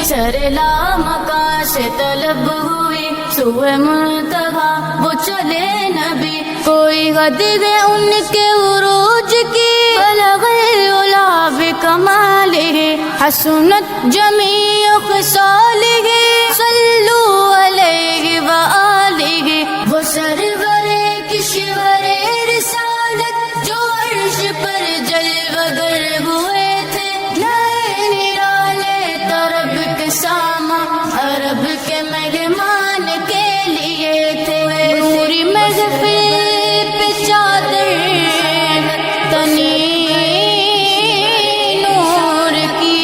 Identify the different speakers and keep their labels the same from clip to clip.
Speaker 1: سرلا مکان سے طلب ہوئی سوئے منتہا وہ چلے نبی، کوئی حد ہے ان کے عروج کی، بلغ العلا بکمالہ حسنت جمیع خصالہ، صلوا علیہ وآلہ، وہ سرور کشور رسالت جو عرش پر جلوہ گر ہوئے تھے، نئے نرالے طرب کے ساما عرب کے مہمان کے لیے تھے، نوری محفل پہ چادر تنی نور کی،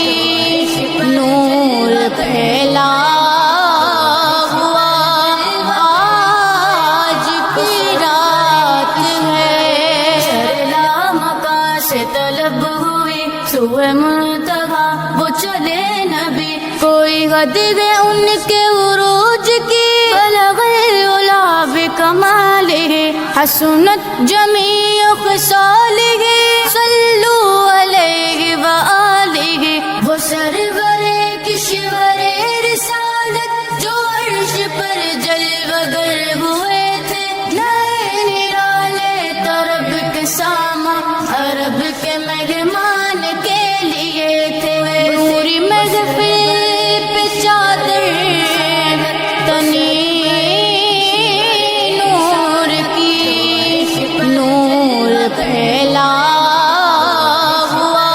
Speaker 1: نور پھیلا ہوا آج کی رات ہے، سرلا مکان سے طلب ہوئی سوئے منتہا وہ چلے نبی، کوئی حد ہے ان کے عروج کی، بلغ العلا بکمالہ حسنت جمیع خصالہ، صلوا علیہ وآلہ، وہ سرور کشور رسالت جو عرش پر جلوہ گر ہوئے تھے، نئے نرالے طرب کے ساما عرب کے مہمان کے لیے تھے، نوری محفل پہ چادر تنی نور کی، نور پھیلا ہوا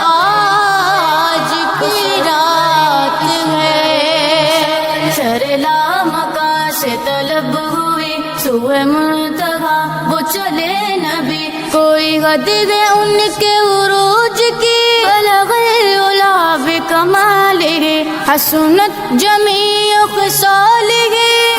Speaker 1: آج کی رات ہے، سرلا مکان سے طلب ہوئی سوئے منتہا وہ چلے نبی، کوئی حد ہے ان کے عروج کی، بلغ العلا بکمالہ حسنت جمیع خصالہ،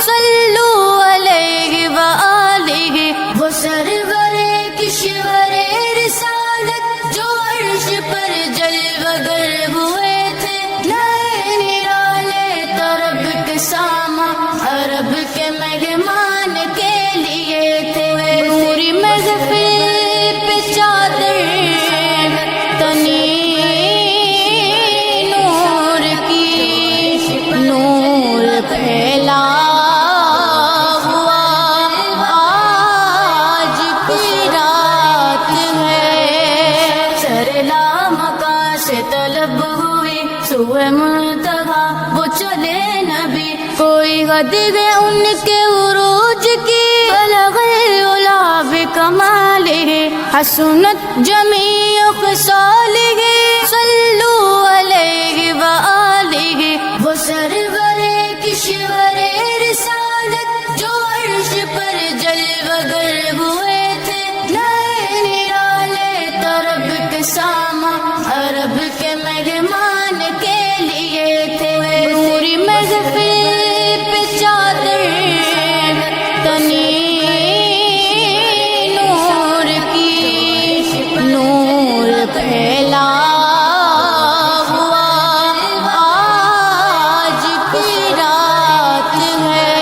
Speaker 1: صلوا علیہ وآلہ، وہ سرور کشور رسالت جو عرش پر جلوہ گر ہوئے تھے، نئے نرالے طرب کے ساما عرب کے مہمان کے لیے تھے، نوری محفل پہ چادر تنی نور کی، نور پھیلا ہوا آج کی رات ہے، سرلا مکان سے طلب ہوئی سوئے منتہا وہ چلے نبی، کوئی حد ہے ان کے عروج کی، بلغ العلا بکمالہ حسنت جمیع خصالہ، صلوا علیہ وآلہ، وہ سرور کشور رسالت جو عرش پر جلوہ گر ہوئے تھے، نئے نرالے طرب کے ساما عرب کے مہمان کے لیے تھے، نوری محفل پہ چادر تنی نور کی، نور پھیلا ہوا آج کی رات ہے،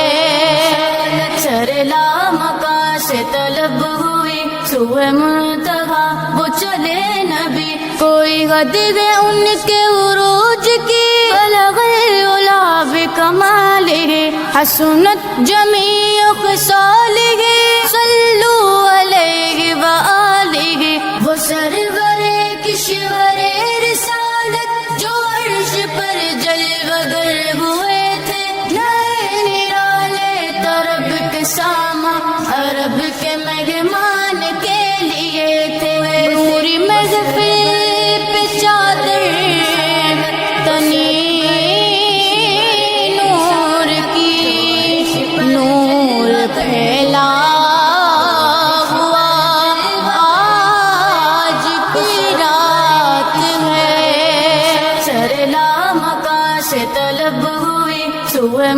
Speaker 1: سرلا مکان سے طلب ہوئی سوئے منتہا وہ چلے نبی، کوئی حد ہے ان کے عروج کی، بلغ العلا بکمالہ حسنت جمیع خصالہ، صلوا علیہ وآلہ، وہ سرور کشور رسالت جو عرش پر جلوہ گر ہوئے تھے، نئے نرالے طرب کے ساما عرب کے مہمان کے لیے تھے، نوری محفل پہ چادر تنی نور کی، نور پھیلا ہوا آج کی رات ہے، سرلا مکان سے طلب ہوئی سوئے